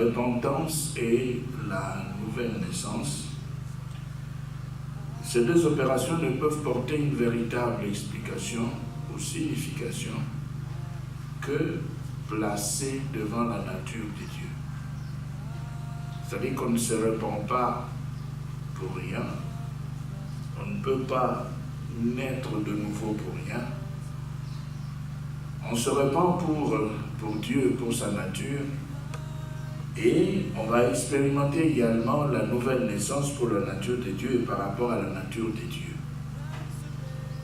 repentance et la nouvelle naissance, ces deux opérations ne peuvent porter une véritable explication ou signification que placée devant la nature de Dieu. C'est-à-dire qu'on ne se repent pas pour rien, on ne peut pas naître de nouveau pour rien. On se repent pour Dieu, pour sa nature, et on va expérimenter également la nouvelle naissance pour la nature de Dieu et par rapport à la nature de Dieu.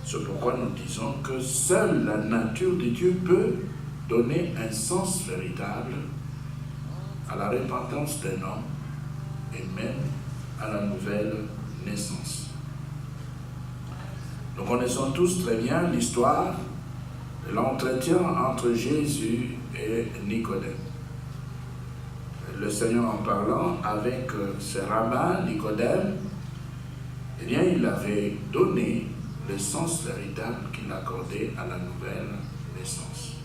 C'est pourquoi nous disons que seule la nature de Dieu peut donner un sens véritable à la repentance d'un homme et même à la nouvelle naissance. Nous connaissons tous très bien l'histoire de l'entretien entre Jésus et Nicodème. Le Seigneur, en parlant avec ce rabbin Nicodème, eh bien, il avait donné le sens véritable qu'il accordait à la nouvelle naissance.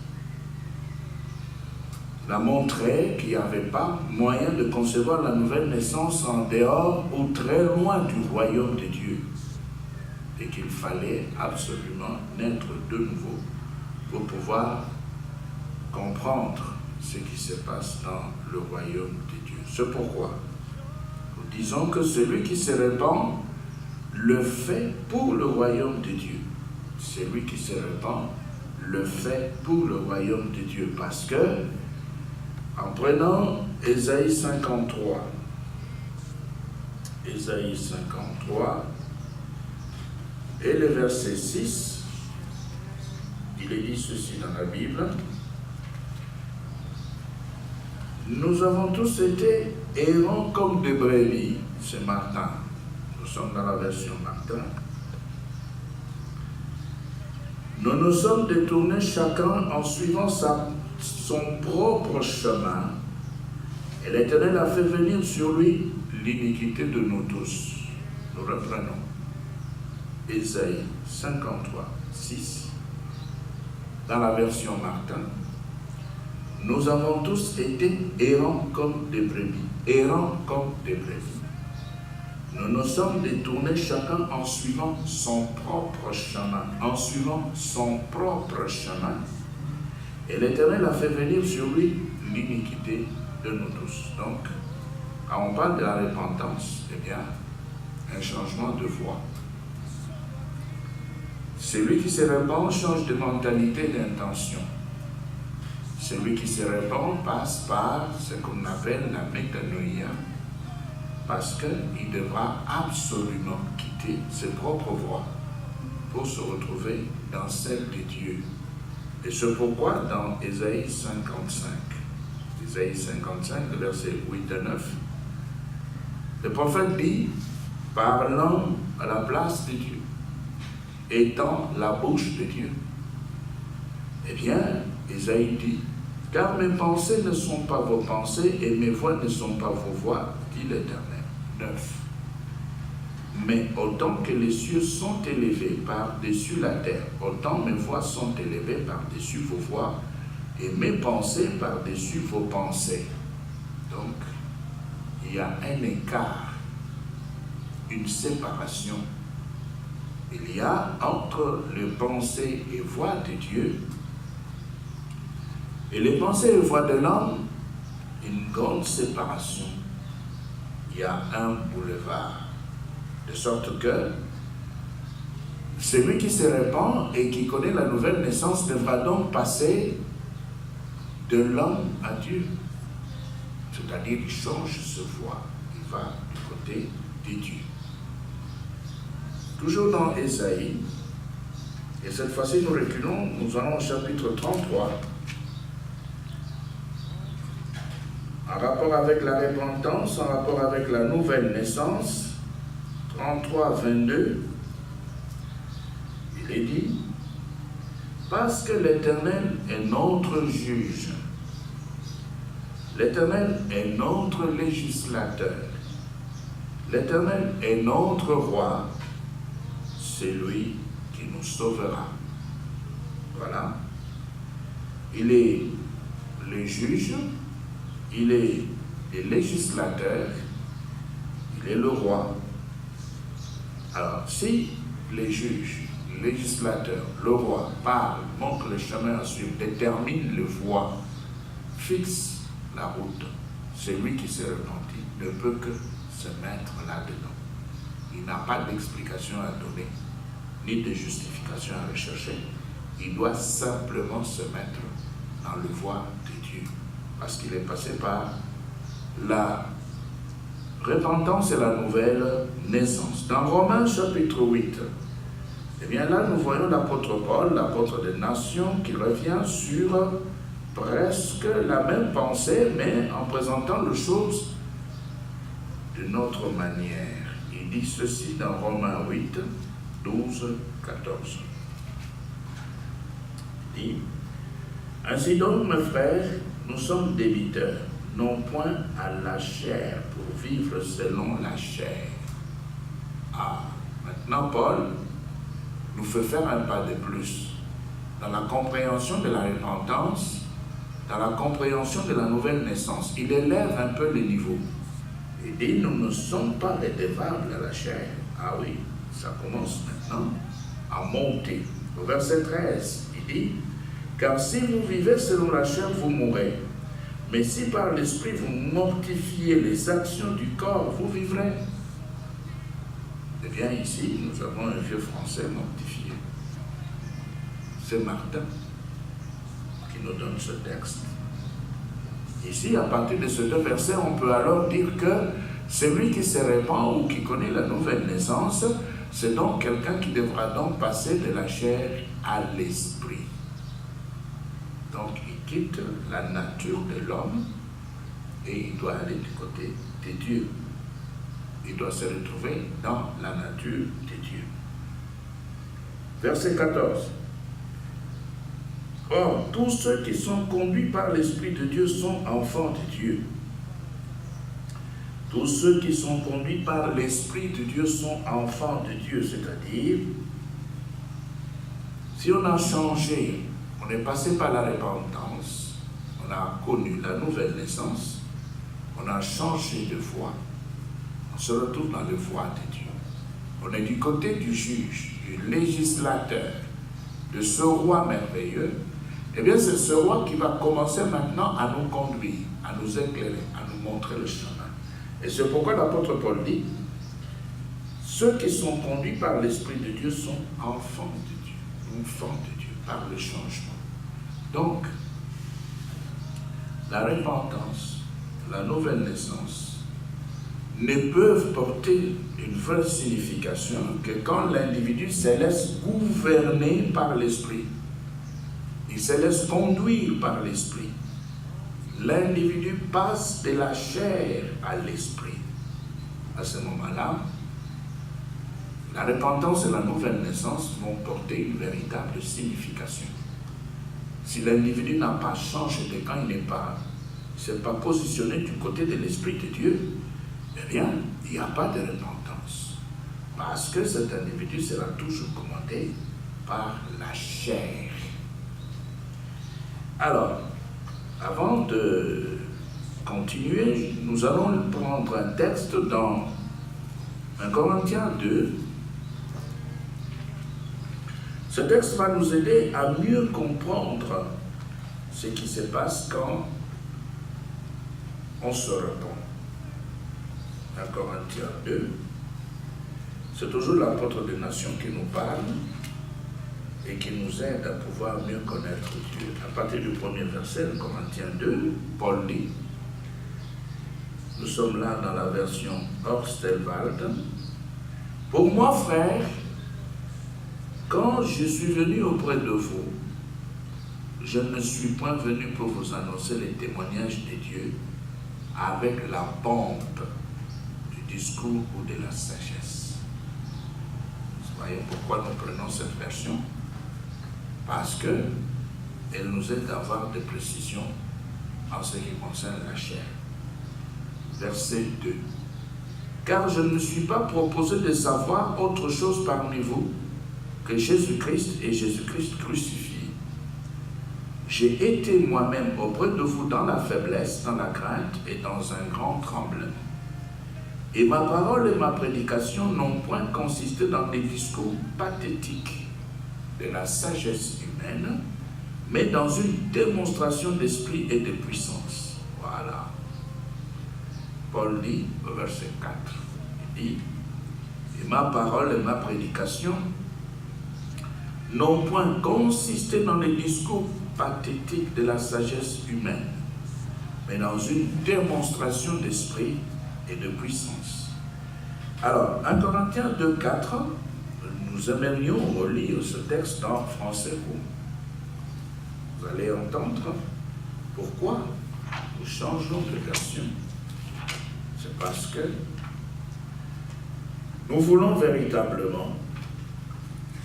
Il a montré qu'il n'y avait pas moyen de concevoir la nouvelle naissance en dehors ou très loin du royaume de Dieu et qu'il fallait absolument naître de nouveau pour pouvoir comprendre ce qui se passe dans le royaume de Dieu. C'est pourquoi nous disons que celui qui se répand le fait pour le royaume de Dieu. Celui qui se répand le fait pour le royaume de Dieu. Parce que, en prenant Ésaïe 53, Ésaïe 53 et le verset 6, il est dit ceci dans la Bible: nous avons tous été errants comme des brebis. C'est Martin. Nous sommes dans la version Martin. Nous nous sommes détournés chacun en suivant son propre chemin. Et l'Éternel a fait venir sur lui l'iniquité de nous tous. Nous reprenons. Ésaïe 53, 6. Dans la version Martin. Nous avons tous été errants comme des brebis. Errants comme des brebis. Nous nous sommes détournés chacun en suivant son propre chemin. En suivant son propre chemin. Et l'Éternel a fait venir sur lui l'iniquité de nous tous. Donc, quand on parle de la repentance, eh bien, un changement de voie. Celui qui se répand change de mentalité, d'intention. Celui qui se répand passe par ce qu'on appelle la métanoïa, parce qu'il devra absolument quitter ses propres voies pour se retrouver dans celle de Dieu. Et c'est pourquoi dans Ésaïe 55, le verset 8 et 9, le prophète dit, parlant à la place de Dieu, étant la bouche de Dieu, eh bien, Ésaïe dit, car mes pensées ne sont pas vos pensées et mes voix ne sont pas vos voix, dit l'Éternel. 9. Mais autant que les cieux sont élevés par-dessus la terre, autant mes voix sont élevées par-dessus vos voix et mes pensées par-dessus vos pensées. Donc, il y a un écart, une séparation. Il y a entre les pensées et voix de Dieu et les pensées et voix de l'homme une grande séparation. Il y a un boulevard. De sorte que celui qui se répand et qui connaît la nouvelle naissance devra donc passer de l'homme à Dieu. C'est-à-dire il change sa voie. Il va du côté de Dieu. Toujours dans Ésaïe, et cette fois-ci nous reculons, nous allons au chapitre 33, en rapport avec la repentance, en rapport avec la nouvelle naissance. 33, 22, il est dit, parce que l'Éternel est notre juge, l'Éternel est notre législateur, l'Éternel est notre roi, c'est lui qui nous sauvera. Voilà. Il est le juge, il est il est législateur, il est le roi. Alors, si les juges, le législateur, le roi parlent, montrent le chemin à suivre, déterminent les voies, fixent la route, celui qui s'est repenti ne peut que se mettre là-dedans. Il n'a pas d'explication à donner, ni de justification à rechercher. Il doit simplement se mettre dans le voie de Dieu, parce qu'il est passé par la repentance et la nouvelle naissance. Dans Romains chapitre 8, eh bien là nous voyons l'apôtre Paul, l'apôtre des nations, qui revient sur presque la même pensée, mais en présentant les choses d'une autre manière. Il dit ceci dans Romains 8, 12, 14. Il dit, ainsi donc, mes frères, nous sommes débiteurs, non point à la chair, pour vivre selon la chair. Ah, maintenant Paul nous fait faire un pas de plus dans la compréhension de la repentance, dans la compréhension de la nouvelle naissance. Il élève un peu les niveaux. Il dit, nous ne sommes pas redevables à la chair. Ah oui, ça commence maintenant à monter. Au verset 13, il dit, car si vous vivez selon la chair, vous mourrez. Mais si par l'esprit vous mortifiez les actions du corps, vous vivrez. Eh bien ici, nous avons un vieux français mortifié. C'est Martin qui nous donne ce texte. Ici, à partir de ce deux versets, on peut alors dire que celui qui se répand ou qui connaît la nouvelle naissance, c'est donc quelqu'un qui devra donc passer de la chair à l'esprit. Donc, il quitte la nature de l'homme et il doit aller du côté de Dieu. Il doit se retrouver dans la nature de Dieu. Verset 14. Or, tous ceux qui sont conduits par l'Esprit de Dieu sont enfants de Dieu. Tous ceux qui sont conduits par l'Esprit de Dieu sont enfants de Dieu, c'est-à-dire, si on a changé, on est passé par la repentance, on a connu la nouvelle naissance, on a changé de voie, on se retrouve dans la voie de Dieu. On est du côté du juge, du législateur, de ce roi merveilleux. Eh bien, c'est ce roi qui va commencer maintenant à nous conduire, à nous éclairer, à nous montrer le chemin. Et c'est pourquoi l'apôtre Paul dit, ceux qui sont conduits par l'Esprit de Dieu sont enfants de Dieu, enfants de Dieu, par le changement. Donc, la repentance, la nouvelle naissance, ne peuvent porter une vraie signification que quand l'individu se laisse gouverner par l'Esprit. Il se laisse conduire par l'Esprit. L'individu passe de la chair à l'Esprit. À ce moment-là, la repentance et la nouvelle naissance vont porter une véritable signification. Si l'individu n'a pas changé de quand il n'est pas, s'est pas positionné du côté de l'Esprit de Dieu, eh bien, il n'y a pas de repentance. Parce que cet individu sera toujours commandé par la chair. Alors, avant de continuer, nous allons prendre un texte dans 1 Corinthiens 2. Ce texte va nous aider à mieux comprendre ce qui se passe quand on se repent. 1 Corinthiens 2, c'est toujours l'apôtre des nations qui nous parle et qui nous aide à pouvoir mieux connaître Dieu. À partir du premier verset, 1 Corinthiens 2, Paul dit, nous sommes là dans la version Orstelwald. Pour moi, frère, quand je suis venu auprès de vous, je ne suis point venu pour vous annoncer les témoignages de Dieu avec la pompe du discours ou de la sagesse. Voyez pourquoi nous prenons cette version? Parce qu'elle nous aide à avoir des précisions en ce qui concerne la chair. Verset 2. Car je ne me suis pas proposé de savoir autre chose parmi vous que Jésus-Christ et Jésus-Christ crucifié. j'ai été moi-même auprès de vous dans la faiblesse, dans la crainte et dans un grand tremblement. Et ma parole et ma prédication n'ont point consisté dans des discours pathétiques de la sagesse humaine, mais dans une démonstration d'esprit et de puissance. Voilà. Paul dit au verset 4, il dit, et ma parole et ma prédication n'ont point consisté dans les discours pathétiques de la sagesse humaine, mais dans une démonstration d'esprit et de puissance. Alors, 1 Corinthiens 2, 4, nous aimerions relire ce texte en français. Vous allez entendre pourquoi nous changeons de version. C'est parce que nous voulons véritablement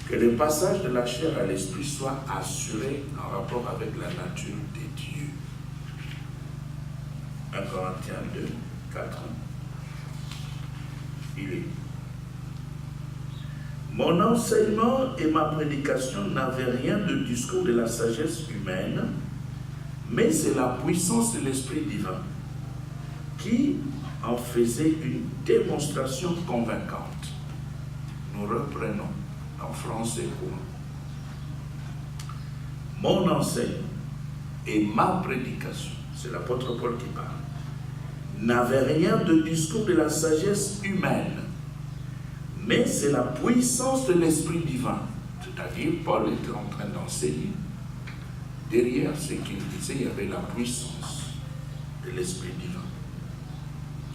que le passage de la chair à l'esprit soit assuré en rapport avec la nature des dieux. 1 Corinthiens 2, 4. Il est. Mon enseignement et ma prédication n'avaient rien de discours de la sagesse humaine, mais c'est la puissance de l'Esprit divin qui en faisait une démonstration convaincante. Nous reprenons en français courant. Mon enseignement et ma prédication, c'est l'apôtre Paul qui parle, n'avait rien de discours de la sagesse humaine, mais c'est la puissance de l'Esprit divin. C'est-à-dire, Paul était en train d'enseigner. Derrière ce qu'il disait, il y avait la puissance de l'Esprit divin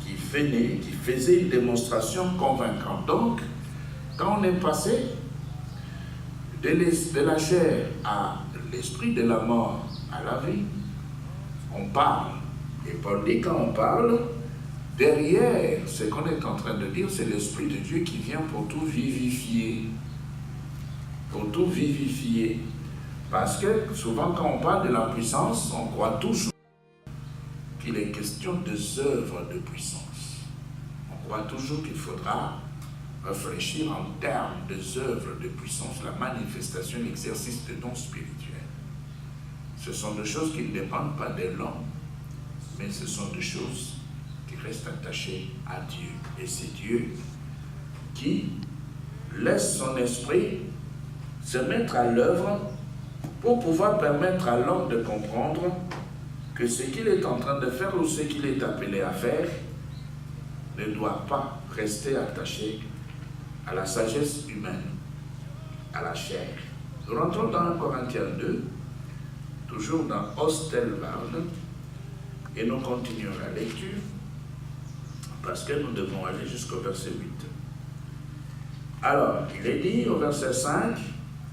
qui faisait une démonstration convaincante. Donc, quand on est passé de la chair à l'esprit de la mort à la vie, on parle. Et Paul dit, quand on parle, derrière ce qu'on est en train de dire, c'est l'Esprit de Dieu qui vient pour tout vivifier. Pour tout vivifier. Parce que souvent quand on parle de la puissance, on croit toujours qu'il est question des œuvres de puissance. On croit toujours qu'il faudra réfléchir en termes des œuvres de puissance, la manifestation, l'exercice de dons spirituels. Ce sont des choses qui ne dépendent pas de l'homme, mais ce sont des choses qui restent attachées à Dieu. Et c'est Dieu qui laisse son esprit se mettre à l'œuvre pour pouvoir permettre à l'homme de comprendre que ce qu'il est en train de faire ou ce qu'il est appelé à faire ne doit pas rester attaché à la sagesse humaine, à la chair. Nous rentrons dans 1 Corinthiens 2, toujours dans Ostelwald, et nous continuons la lecture parce que nous devons aller jusqu'au verset 8. Alors, il est dit au verset 5,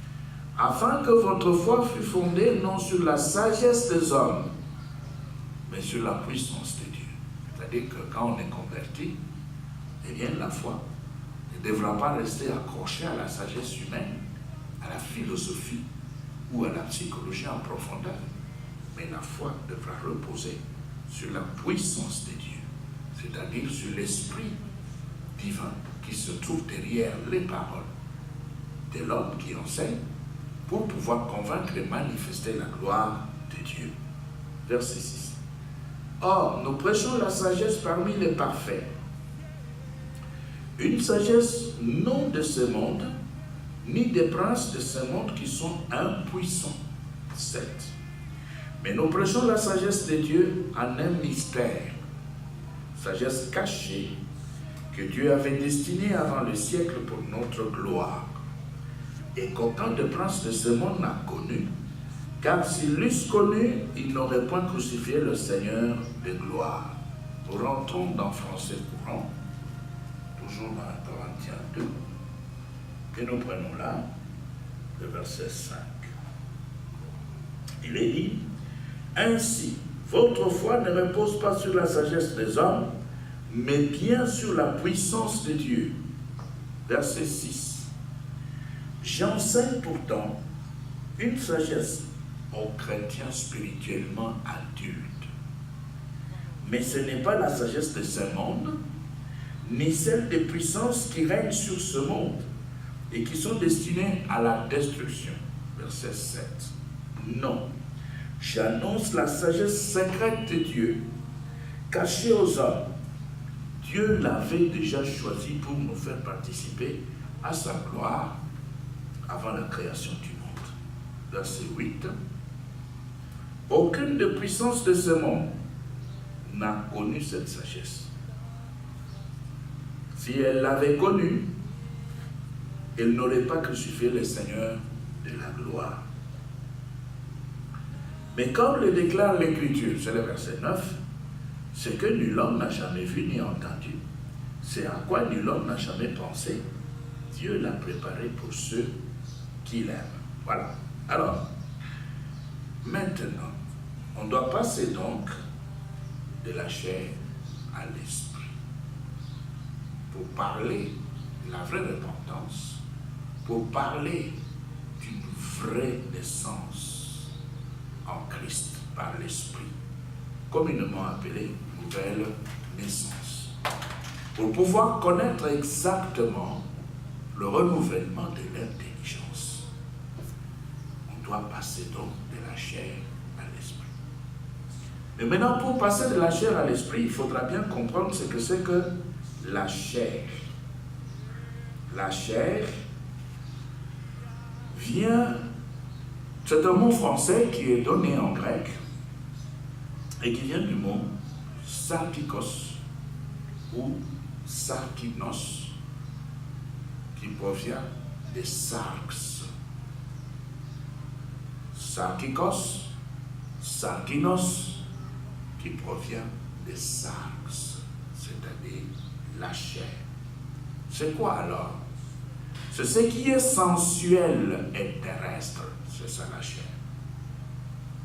« Afin que votre foi fût fondée non sur la sagesse des hommes, mais sur la puissance de Dieu. » C'est-à-dire que quand on est converti, eh bien la foi ne devra pas rester accrochée à la sagesse humaine, à la philosophie ou à la psychologie en profondeur, mais la foi devra reposer sur la puissance de Dieu, c'est-à-dire sur l'Esprit divin qui se trouve derrière les paroles de l'homme qui enseigne pour pouvoir convaincre et manifester la gloire de Dieu. Verset 6. Or, nous prêchons la sagesse parmi les parfaits, une sagesse non de ce monde, ni des princes de ce monde qui sont impuissants. 7. Mais nous prêchons la sagesse de Dieu en un mystère, sagesse cachée, que Dieu avait destinée avant le siècle pour notre gloire, et qu'aucun des princes de ce monde n'a connu, car s'ils l'eussent connu, ils n'auraient point crucifié le Seigneur de gloire. Nous rentrons dans français courant, toujours dans 1 Corinthiens 2, et nous prenons là le verset 5. Il est dit, « Ainsi, votre foi ne repose pas sur la sagesse des hommes, mais bien sur la puissance de Dieu. » Verset 6. « J'enseigne pourtant une sagesse aux chrétiens spirituellement adultes. Mais ce n'est pas la sagesse de ce monde, ni celle des puissances qui règnent sur ce monde et qui sont destinées à la destruction. » Verset 7. « Non, J'annonce la sagesse secrète de Dieu, cachée aux hommes. Dieu l'avait déjà choisi pour nous faire participer à sa gloire avant la création du monde. Verset 8. Aucune des puissances de ce monde n'a connu cette sagesse. Si elle l'avait connue, elle n'aurait pas crucifié le Seigneur de la gloire. Mais comme le déclare l'Écriture, c'est le verset 9, ce que nul homme n'a jamais vu ni entendu, c'est à quoi nul homme n'a jamais pensé, Dieu l'a préparé pour ceux qui l'aiment. Voilà. Alors, maintenant, on doit passer donc de la chair à l'esprit pour parler de la vraie repentance, pour parler d'une vraie naissance en Christ par l'esprit, communément appelée nouvelle naissance, pour pouvoir connaître exactement le renouvellement de l'intelligence. On doit passer donc de la chair à l'esprit. Mais maintenant, pour passer de la chair à l'esprit, il faudra bien comprendre ce que c'est que la chair. La chair vient, c'est un mot français qui est donné en grec et qui vient du mot sarkikos ou sarkinos, qui provient des sarx. Sarkikos, sarkinos, qui provient des sarx, c'est-à-dire la chair. C'est quoi alors? C'est ce qui est sensuel et terrestre, c'est ça la chair.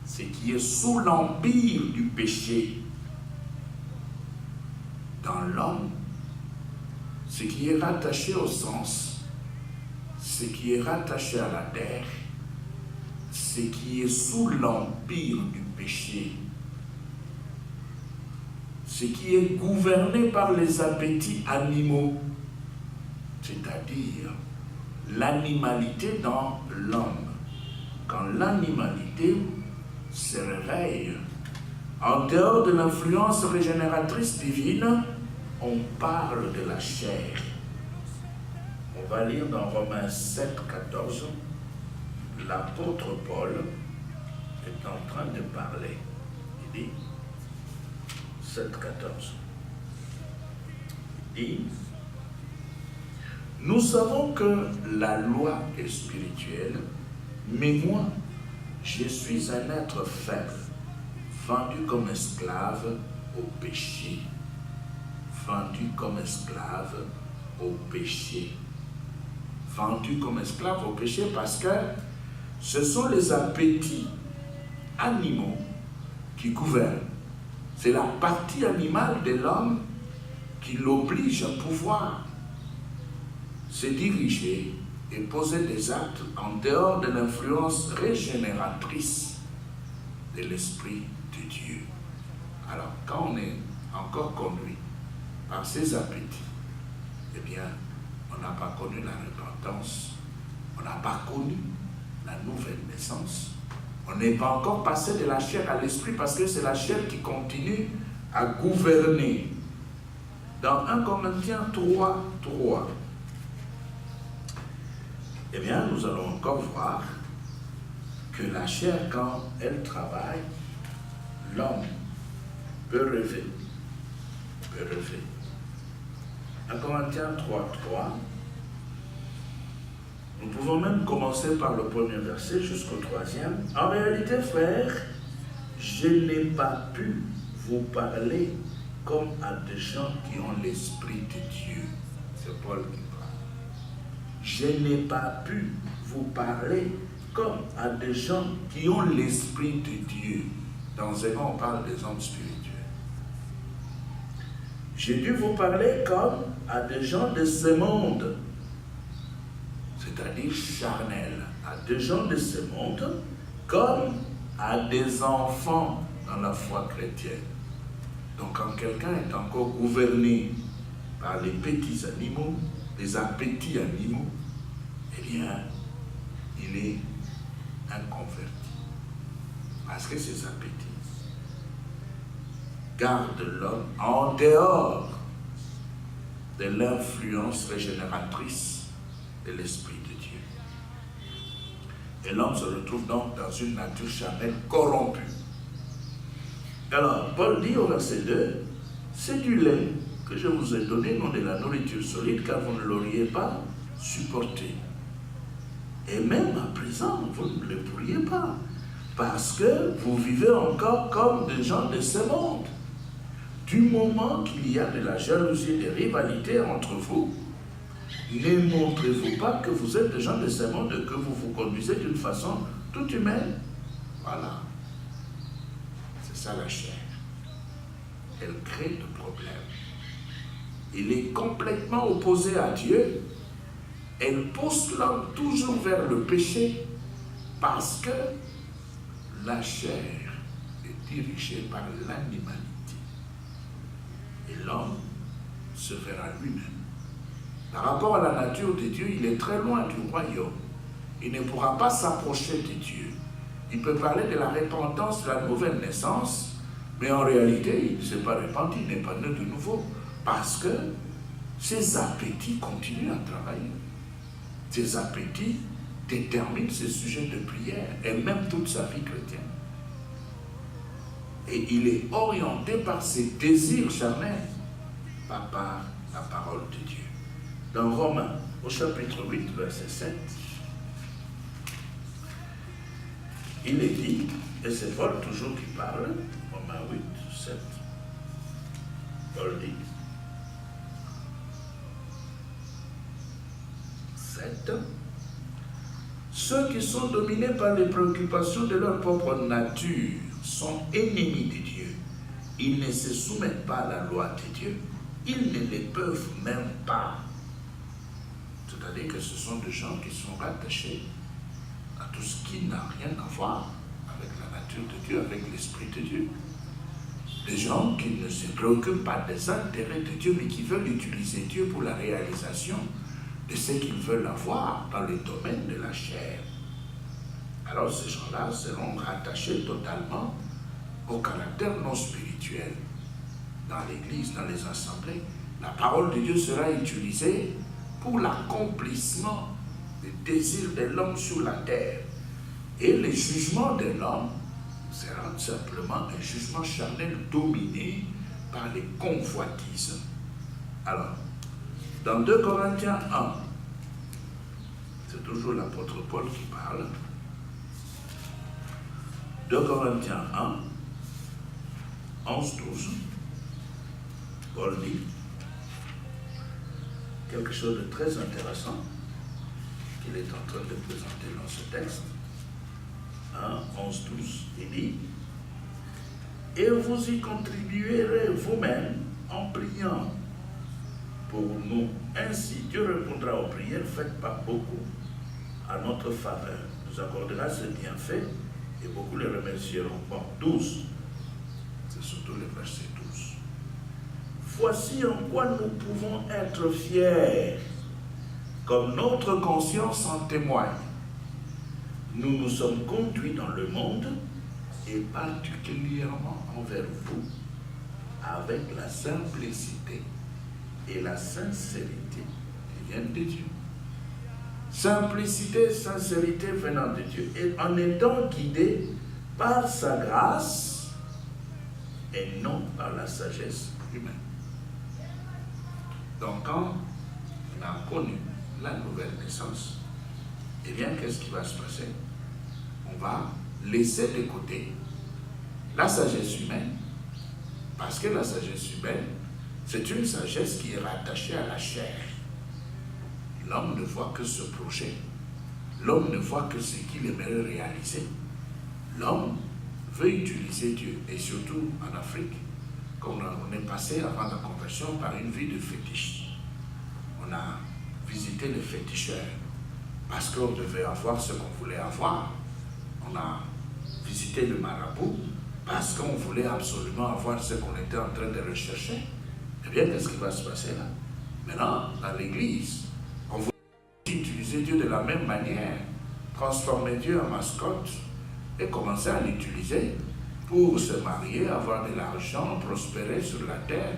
Ce qui est sous l'empire du péché dans l'homme, ce qui est rattaché au sens, ce qui est rattaché à la terre, ce qui est sous l'empire du péché, ce qui est gouverné par les appétits animaux, c'est-à-dire l'animalité dans l'homme. Quand l'animalité se réveille en dehors de l'influence régénératrice divine, on parle de la chair. On va lire dans Romains 7, 14, l'apôtre Paul est en train de parler. Il dit, 7, 14, il dit, nous savons que la loi est spirituelle, mais moi, je suis un être faible, vendu comme esclave au péché. Vendu comme esclave au péché. Vendu comme esclave au péché parce que ce sont les appétits animaux qui gouvernent. C'est la partie animale de l'homme qui l'oblige à pouvoir se diriger et poser des actes en dehors de l'influence régénératrice de l'Esprit de Dieu. Alors, quand on est encore conduit par ces appétits, eh bien, on n'a pas connu la repentance, on n'a pas connu la nouvelle naissance, on n'est pas encore passé de la chair à l'esprit parce que c'est la chair qui continue à gouverner. Dans 1 Corinthiens 3, 3, eh bien, nous allons encore voir que la chair, quand elle travaille, l'homme peut rêver. 1 Corinthiens 3, 3, nous pouvons même commencer par le premier verset jusqu'au troisième. En réalité, frères, je n'ai pas pu vous parler comme à des gens qui ont l'Esprit de Dieu. C'est Paul qui parle. Je n'ai pas pu vous parler comme à des gens qui ont l'Esprit de Dieu. Dans Zéron, on parle des hommes spirituels. J'ai dû vous parler comme à des gens de ce monde, c'est-à-dire charnels, à des gens de ce monde, comme à des enfants dans la foi chrétienne. Donc quand quelqu'un est encore gouverné par les petits animaux, les appétits animaux, eh bien, il est inconverti. Parce que ses appétits gardent l'homme en dehors de l'influence régénératrice de l'Esprit de Dieu. Et l'homme se retrouve donc dans une nature charnelle corrompue. Alors, Paul dit au verset 2, c'est du lait que je vous ai donné, non de la nourriture solide, car vous ne l'auriez pas supporté. Et même à présent, vous ne le pourriez pas, parce que vous vivez encore comme des gens de ce monde. Du moment qu'il y a de la jalousie et des rivalités entre vous, ne montrez-vous pas que vous êtes des gens de ce monde et que vous vous conduisez d'une façon toute humaine. Voilà. C'est ça la chair. Elle crée des problèmes. Il est complètement opposé à Dieu. Elle pousse l'homme toujours vers le péché parce que la chair est dirigée par l'animalité. Et l'homme se verra lui-même. Par rapport à la nature de Dieu, il est très loin du royaume. Il ne pourra pas s'approcher de Dieu. Il peut parler de la repentance, de la nouvelle naissance, mais en réalité, il ne s'est pas repenti, il n'est pas né de nouveau, parce que ses appétits continuent à travailler. Ses appétits déterminent ses sujets de prière, et même toute sa vie chrétienne. Et il est orienté par ses désirs charnels, pas par la parole de Dieu. Dans Romains, au chapitre 8, verset 7, il est dit, et c'est Paul toujours qui parle, Romains 8, 7, Paul dit, 7, ceux qui sont dominés par les préoccupations de leur propre nature sont ennemis de Dieu. Ils ne se soumettent pas à la loi de Dieu. Ils ne les peuvent même pas. C'est-à-dire que ce sont des gens qui sont rattachés à tout ce qui n'a rien à voir avec la nature de Dieu, avec l'Esprit de Dieu. Des gens qui ne se préoccupent pas des intérêts de Dieu, mais qui veulent utiliser Dieu pour la réalisation de ce qu'ils veulent avoir dans le domaine de la chair. Alors ces gens-là seront rattachés totalement au caractère non spirituel. Dans l'Église, dans les assemblées, la parole de Dieu sera utilisée pour l'accomplissement des désirs de l'homme sur la terre. Et le jugement de l'homme sera simplement un jugement charnel dominé par les convoitises. Alors, dans 2 Corinthiens 1, c'est toujours l'apôtre Paul qui parle. 2 Corinthiens 1, 11, 12, Paul dit quelque chose de très intéressant qu'il est en train de présenter dans ce texte. 1, 11, 12, il dit « Et vous y contribuerez vous-même en priant pour nous. Ainsi, Dieu répondra aux prières faites par beaucoup à notre faveur. Nous accordera ce bienfait et beaucoup le remercieront. » Bon, 12, c'est surtout le verset 12. « Voici en quoi nous pouvons être fiers, comme notre conscience en témoigne. Nous nous sommes conduits dans le monde, et particulièrement envers vous, avec la simplicité et la sincérité qui viennent de Dieu. » Simplicité, sincérité venant de Dieu, et en étant guidés par sa grâce et non par la sagesse humaine. Donc quand on a connu la nouvelle naissance, eh bien qu'est-ce qui va se passer? On va laisser de côté la sagesse humaine, parce que la sagesse humaine, c'est une sagesse qui est rattachée à la chair. L'homme ne voit que ce projet. L'homme ne voit que ce qu'il aimerait réaliser. L'homme veut utiliser Dieu, et surtout en Afrique, comme on est passé avant la conversion par une vie de fétiche. On a visité les féticheurs parce qu'on devait avoir ce qu'on voulait avoir. On a visité le marabout parce qu'on voulait absolument avoir ce qu'on était en train de rechercher. Eh bien, qu'est-ce qui va se passer là? Maintenant, dans l'Église, on veut utiliser Dieu de la même manière, transformer Dieu en mascotte, et commençaient à l'utiliser pour se marier, avoir de l'argent, prospérer sur la terre,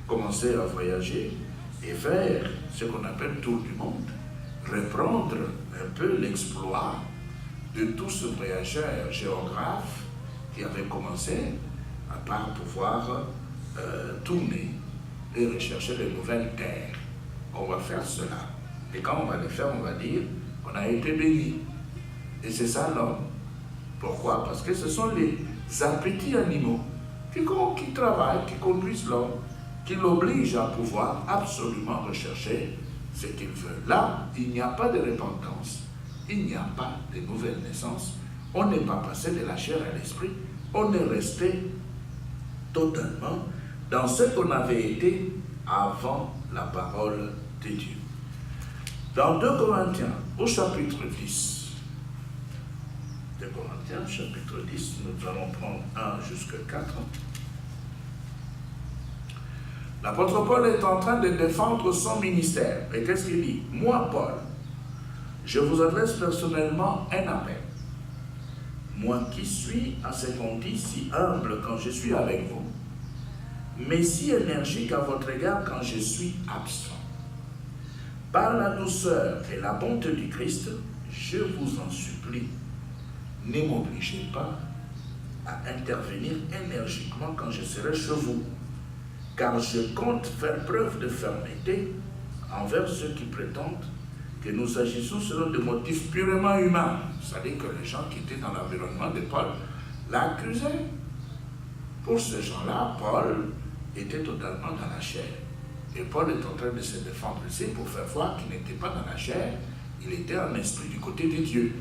commencer à voyager et faire ce qu'on appelle tour du monde, reprendre un peu l'exploit de tout ce voyageur géographe qui avait commencé à part pouvoir tourner et rechercher de nouvelles terres. On va faire cela. Et quand on va le faire, on va dire qu'on a été béni. Et c'est ça l'homme. Pourquoi? Parce que ce sont les appétits animaux qui travaillent, qui conduisent l'homme, qui l'obligent à pouvoir absolument rechercher ce qu'il veut. Là, il n'y a pas de repentance, il n'y a pas de nouvelle naissance. On n'est pas passé de la chair à l'esprit, on est resté totalement dans ce qu'on avait été avant la parole de Dieu. Dans 2 Corinthiens, au chapitre 10, 2 Corinthiens, chapitre 10, nous allons prendre 1 jusqu'à 4. L'apôtre Paul est en train de défendre son ministère. Et qu'est-ce qu'il dit? Moi, Paul, je vous adresse personnellement un appel. Moi qui suis, à ce qu'on dit, si humble quand je suis avec vous, mais si énergique à votre égard quand je suis absent. Par la douceur et la bonté du Christ, je vous en supplie, ne m'obligez pas à intervenir énergiquement quand je serai chez vous, car je compte faire preuve de fermeté envers ceux qui prétendent que nous agissons selon des motifs purement humains. C'est-à-dire que les gens qui étaient dans l'environnement de Paul l'accusaient. Pour ces gens-là, Paul était totalement dans la chair. Et Paul est en train de se défendre ici pour faire voir qu'il n'était pas dans la chair, il était en esprit du côté de Dieu.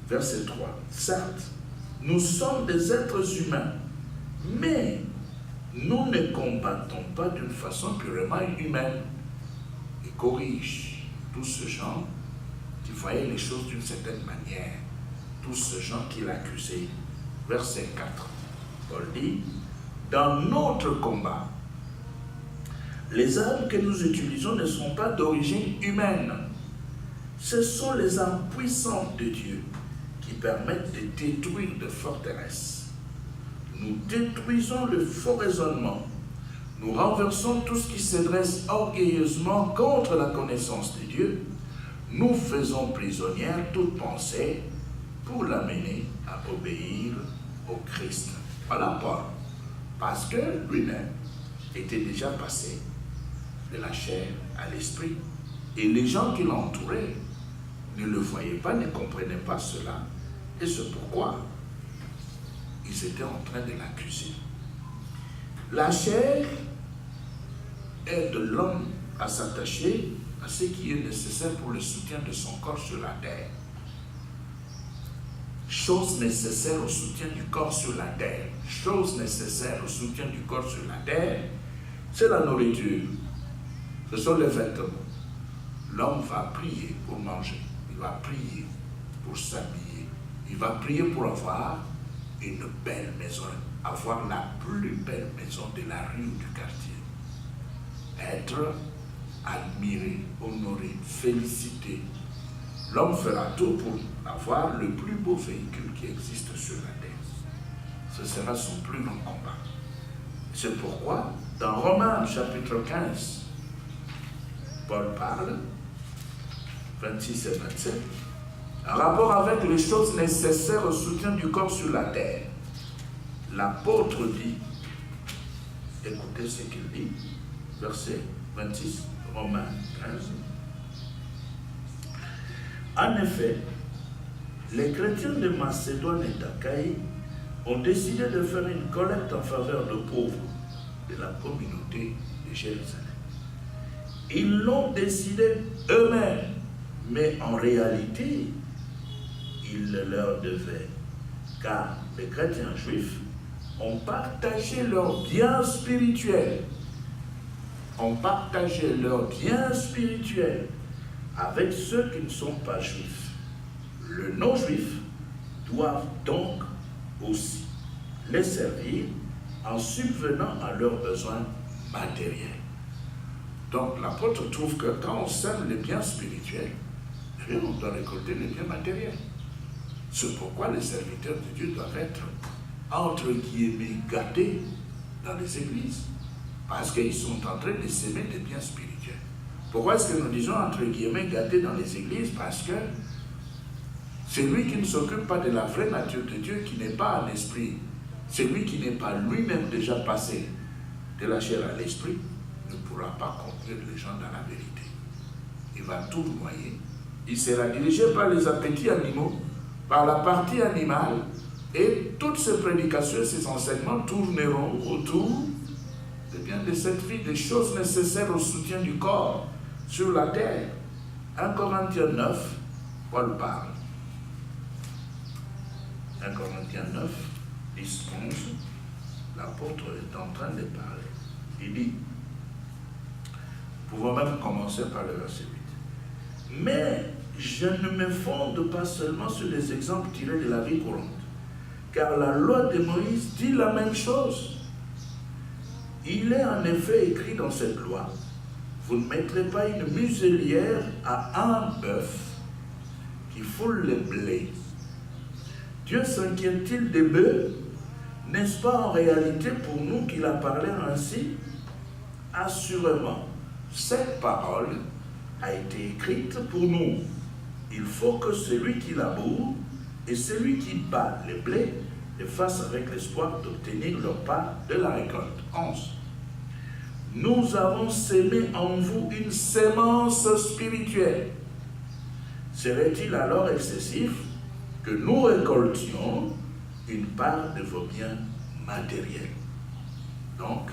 Verset 3. Certes, nous sommes des êtres humains, mais nous ne combattons pas d'une façon purement humaine. Il corrige tous ces gens qui voyaient les choses d'une certaine manière, tous ces gens qui l'accusaient. Verset 4. Paul dit, dans notre combat, les armes que nous utilisons ne sont pas d'origine humaine. Ce sont les armes puissantes de Dieu qui permettent de détruire des forteresses. Nous détruisons le faux raisonnement. Nous renversons tout ce qui se dresse orgueilleusement contre la connaissance de Dieu. Nous faisons prisonnière toute pensée pour l'amener à obéir au Christ. Voilà Paul. Parce que lui-même était déjà passé de la chair à l'esprit. Et les gens qui l'entouraient ne le voyaient pas, ne comprenaient pas cela. Et c'est pourquoi ils étaient en train de l'accuser. La chair aide l'homme à s'attacher à ce qui est nécessaire pour le soutien de son corps sur la terre. Chose nécessaire au soutien du corps sur la terre. Chose nécessaire au soutien du corps sur la terre, c'est la nourriture. Ce sont les vêtements. L'homme va prier pour manger. Il va prier pour s'habiller. Il va prier pour avoir une belle maison. Avoir la plus belle maison de la rue ou du quartier. Être admiré, honoré, félicité. L'homme fera tout pour avoir le plus beau véhicule qui existe sur la terre. Ce sera son plus grand combat. C'est pourquoi, dans Romains chapitre 15, Paul parle, 26 et 27, en rapport avec les choses nécessaires au soutien du corps sur la terre. L'apôtre dit, écoutez ce qu'il dit, verset 26, Romains 15. En effet, les chrétiens de Macédoine et d'Achaïe ont décidé de faire une collecte en faveur de pauvres de la communauté de Jérusalem. Ils l'ont décidé eux-mêmes, mais en réalité, ils le leur devaient, car les chrétiens juifs ont partagé leurs biens spirituels. Ont partagé leurs biens spirituels avec ceux qui ne sont pas juifs. Les non-juifs doivent donc aussi les servir en subvenant à leurs besoins matériels. Donc l'apôtre trouve que quand on sème les biens spirituels, on doit récolter les biens matériels. C'est pourquoi les serviteurs de Dieu doivent être, entre guillemets, gâtés dans les églises. Parce qu'ils sont en train de s'aimer des biens spirituels. Pourquoi est-ce que nous disons, entre guillemets, gâtés dans les églises? Parce que celui qui ne s'occupe pas de la vraie nature de Dieu, qui n'est pas en esprit, celui qui n'est pas lui-même déjà passé de la chair à l'esprit, ne pourra pas conduire les gens dans la vérité. Il va tout noyer. Il sera dirigé par les appétits animaux, par la partie animale, et toutes ces prédications, ces enseignements tourneront autour de cette vie, des choses nécessaires au soutien du corps sur la terre. 1 Corinthiens 9, Paul parle. 1 Corinthiens 9, 10, 11, l'apôtre est en train de parler. Il dit, pouvons même commencer par le verset 8. Mais je ne me fonde pas seulement sur les exemples tirés de la vie courante, car la loi de Moïse dit la même chose. Il est en effet écrit dans cette loi, vous ne mettrez pas une muselière à un bœuf qui foule les blés. Dieu s'inquiète-t-il des bœufs? N'est-ce pas en réalité pour nous qu'il a parlé ainsi? Assurément, cette parole a été écrite pour nous. Il faut que celui qui laboure et celui qui bat les blés le fassent avec l'espoir d'obtenir leur part de la récolte. 11. Nous avons sémé en vous une sémence spirituelle. Serait-il alors excessif que nous récoltions une part de vos biens matériels? Donc,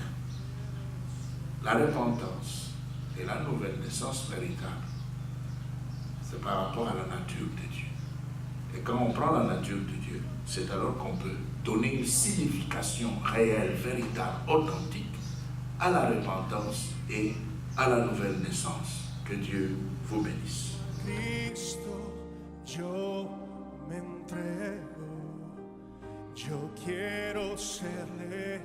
la repentance et la nouvelle naissance véritable, c'est par rapport à la nature de Dieu. Et quand on prend la nature de Dieu, c'est alors qu'on peut donner une signification réelle, véritable, authentique à la repentance et à la nouvelle naissance. Que Dieu vous bénisse. Cristo, yo me entrego, yo quiero serle